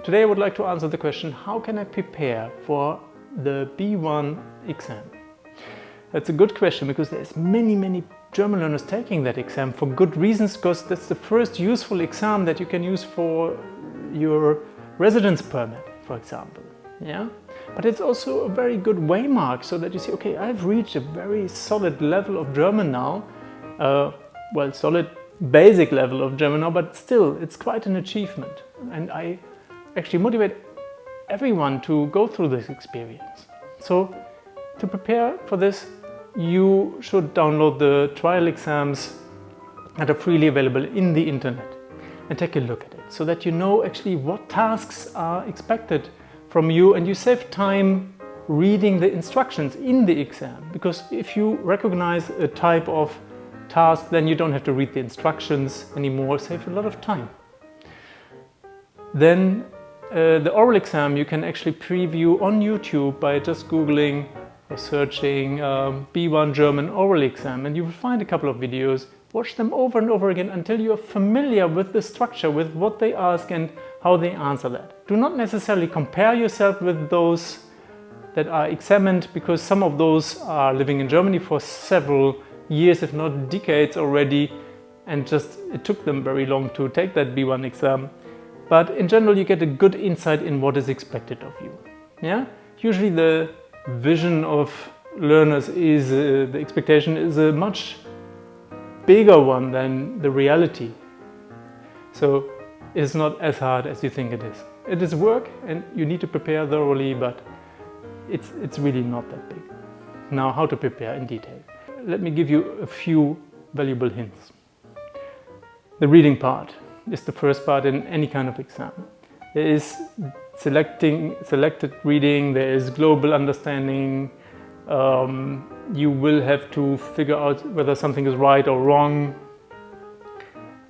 Today I would like to answer the question, how can I prepare for the B1 exam? That's a good question because there's many German learners taking that exam for good reasons, because that's the first useful exam that you can use for your residence permit, for example. Yeah? But it's also a very good waymark, so that you see, okay, I've reached a very solid level of German now. Well, solid basic level of German now, but still, it's quite an achievement. And I actually motivate everyone to go through this experience. So, to prepare for this, you should download the trial exams that are freely available in the internet and take a look at it, so that you know actually what tasks are expected from you, and you save time reading the instructions in the exam, because if you recognize a type of task, then you don't have to read the instructions anymore, save a lot of time. Then the oral exam you can actually preview on YouTube by just googling or searching B1 German oral exam, and you will find a couple of videos. Watch them over and over again until you are familiar with the structure, with what they ask and how they answer that. Do not necessarily compare yourself with those that are examined, because some of those are living in Germany for several years, if not decades already, and just it took them very long to take that B1 exam. But in general, you get a good insight in what is expected of you. Yeah? Usually the vision of learners is, the expectation is a much bigger one than the reality. So it's not as hard as you think it is. It is work and you need to prepare thoroughly, but it's really not that big. Now, how to prepare in detail. Let me give you a few valuable hints. The reading part is the first part in any kind of exam. There is selected reading, there is global understanding. You will have to figure out whether something is right or wrong.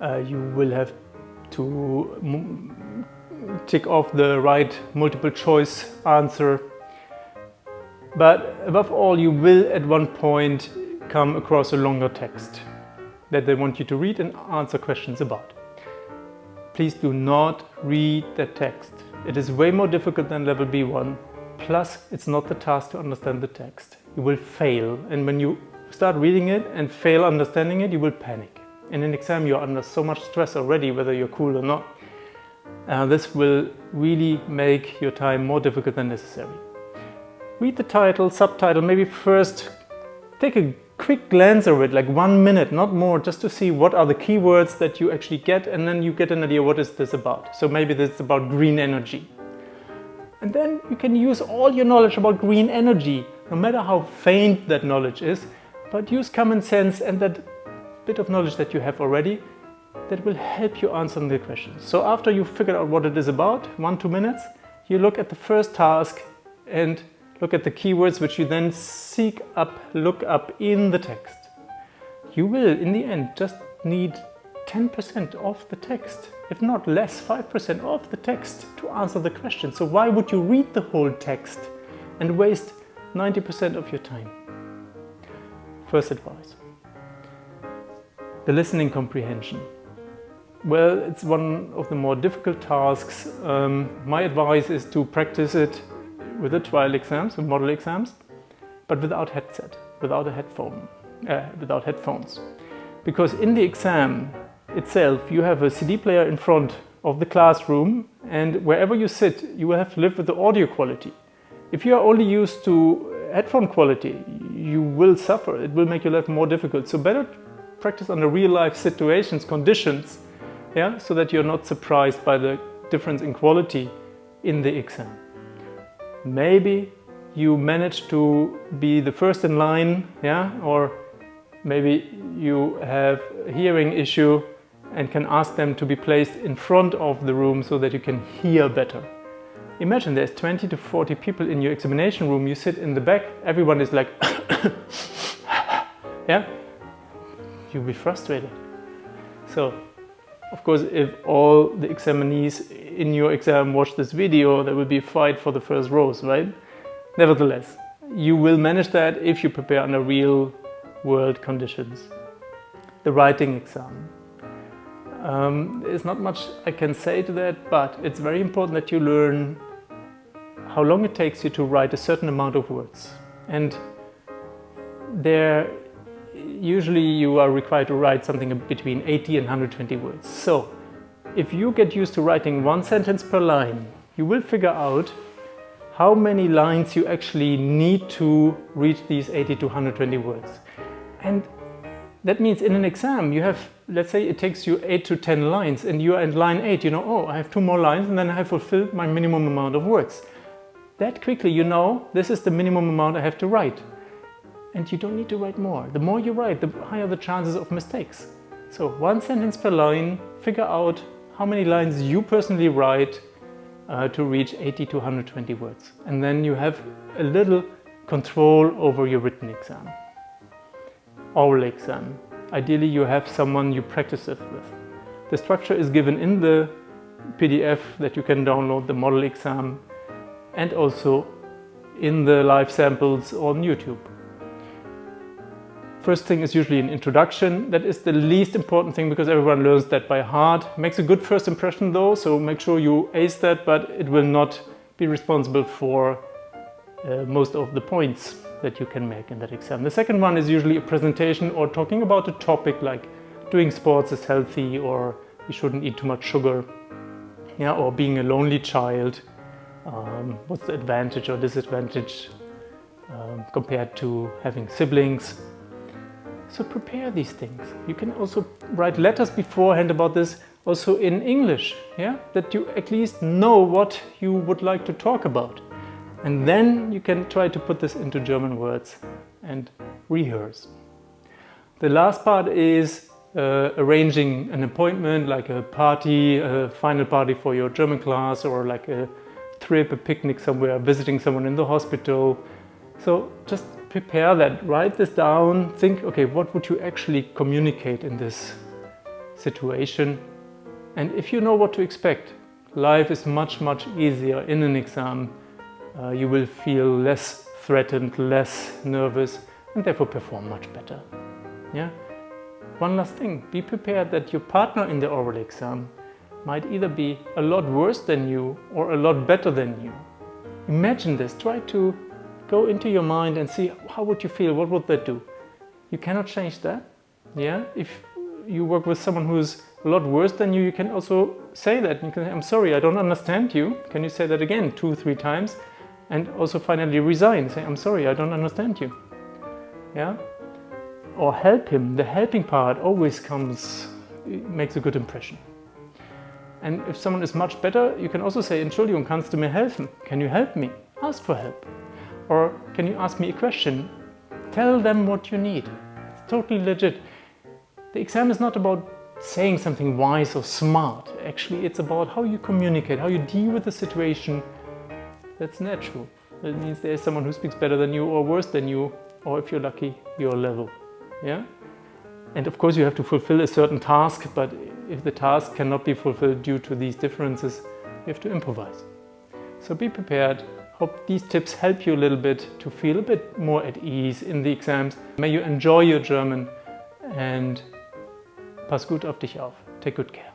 You will have to tick off the right multiple choice answer. But above all, you will at one point come across a longer text that they want you to read and answer questions about. Please do not read that text. It is way more difficult than level B1. Plus, it's not the task to understand the text. You will fail, and when you start reading it and fail understanding it, you will panic. In an exam, you're under so much stress already, whether you're cool or not. This will really make your time more difficult than necessary. Read the title, subtitle, maybe first take a quick glance over it, like 1 minute, not more, just to see what are the keywords that you actually get, and then you get an idea what is this about. So maybe this is about green energy. And then you can use all your knowledge about green energy, no matter how faint that knowledge is, but use common sense and that bit of knowledge that you have already that will help you answer the questions. So after you've figured out what it is about, 1-2 minutes, you look at the first task and look at the keywords which you then look up in the text. You will, in the end, just need 10% of the text, if not less, 5% of the text to answer the question. So why would you read the whole text and waste 90% of your time? First advice. The listening comprehension. Well, it's one of the more difficult tasks. My advice is to practice it with the trial exams, with model exams, but without headset, without headphones. Because in the exam itself, you have a CD player in front of the classroom, and wherever you sit, you will have to live with the audio quality. If you are only used to headphone quality, you will suffer. It will make your life more difficult. So better practice under real life situations, conditions, yeah, so that you're not surprised by the difference in quality in the exam. Maybe you manage to be the first in line, yeah, or maybe you have a hearing issue and can ask them to be placed in front of the room so that you can hear better. Imagine there's 20 to 40 people in your examination room, you sit in the back, everyone is like yeah, you'll be frustrated. So of course, if all the examinees in your exam watch this video, there will be a fight for the first rows, right? Nevertheless, you will manage that if you prepare under real world conditions. The writing exam. There's not much I can say to that, but it's very important that you learn how long it takes you to write a certain amount of words. And there, usually you are required to write something between 80 and 120 words. So if you get used to writing one sentence per line, you will figure out how many lines you actually need to reach these 80 to 120 words. And that means in an exam you have, let's say it takes you 8 to 10 lines and you are at line 8, you know, oh, I have 2 more lines and then I have fulfilled my minimum amount of words. That quickly you know this is the minimum amount I have to write. And you don't need to write more. The more you write, the higher the chances of mistakes. So one sentence per line, figure out how many lines you personally write to reach 80 to 120 words. And then you have a little control over your written exam. Oral exam. Ideally you have someone you practice it with. The structure is given in the PDF that you can download, the model exam, and also in the live samples on YouTube. First thing is usually an introduction. That is the least important thing because everyone learns that by heart. Makes a good first impression though, so make sure you ace that, but it will not be responsible for most of the points that you can make in that exam. The second one is usually a presentation or talking about a topic like doing sports is healthy, or you shouldn't eat too much sugar, yeah, or being a lonely child. What's the advantage or disadvantage compared to having siblings? So prepare these things. You can also write letters beforehand about this, also in English, yeah, that you at least know what you would like to talk about. And then you can try to put this into German words and rehearse. The last part is arranging an appointment, like a party, a final party for your German class, or like a trip, a picnic somewhere, visiting someone in the hospital. So just prepare that, write this down, think, okay, what would you actually communicate in this situation? And if you know what to expect, life is much, much easier in an exam. You will feel less threatened, less nervous, and therefore perform much better. Yeah? One last thing, be prepared that your partner in the oral exam might either be a lot worse than you or a lot better than you. Imagine this, try to go into your mind and see how would you feel, what would that do? You cannot change that. Yeah? If you work with someone who's a lot worse than you, you can also say that. You can say, I'm sorry, I don't understand you. Can you say that again 2-3 times? And also finally resign, say, I'm sorry, I don't understand you. Yeah? Or help him. The helping part always makes a good impression. And if someone is much better, you can also say, Entschuldigung, kannst du mir helfen? Can you help me? Ask for help. Or can you ask me a question? Tell them what you need. It's totally legit. The exam is not about saying something wise or smart. Actually, it's about how you communicate, how you deal with the situation. That's natural. That means there's someone who speaks better than you or worse than you, or if you're lucky, your level. Yeah? And of course you have to fulfill a certain task, but if the task cannot be fulfilled due to these differences, you have to improvise. So be prepared. Hope these tips help you a little bit to feel a bit more at ease in the exams. May you enjoy your German and pass gut auf dich auf. Take good care.